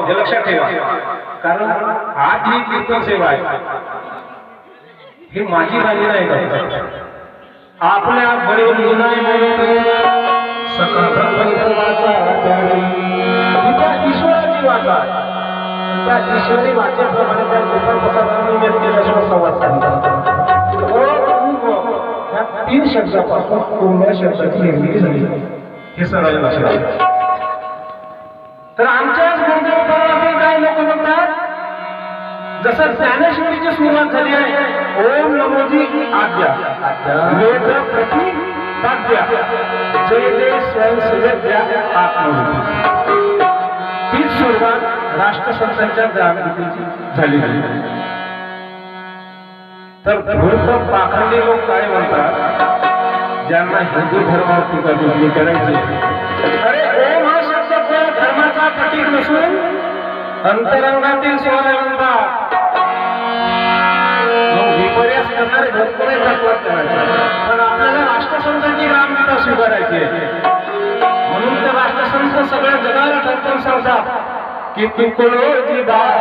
हे लक्षात ठेवा. कारण आज ही कीर्तन सेवा आहे ही माझी गाणी नाही का. आपल्या बळीवर जुनाई ईश्वराची वाचा त्या ईश्वरी वाचेप्रमाणे त्या गोपाल प्रसादांनी व्यक्त केल्याशिवाय संवाद साधला. तीन शब्दापासून कोणत्या शब्दाची निर्मिती झाली हे सगळं लक्षात आहे. तर आमच्याच गुरुदेव परवातील काही लोक म्हणतात जसं ज्ञानेश्वरीची सुरुवात झाली आहे ओम नमोजी आज्ञा वेद प्रति वाद्या जय जय स्वयंसेवक आत्मवृत्ती तीच सुरुवात राष्ट्रसंतांच्या जागृतीची झाली. तर धूर्त पाखंडी लोक काय म्हणतात ज्यांना हिंदू धर्मावर टीका टिप्पणी करायची अरे ओम हा शब्द धर्माचा प्रतीक नसून अंतरंगातील स्वर आहे म्हणतात. विपर्यास करणारे भरपूर पण आपल्याला राष्ट्रसंतांची रामगीता स्वीकारायची आहे. म्हणून ते राष्ट्रसंत सगळ्या जगाला ठरवून सांगतात की तुकडोजी बाळा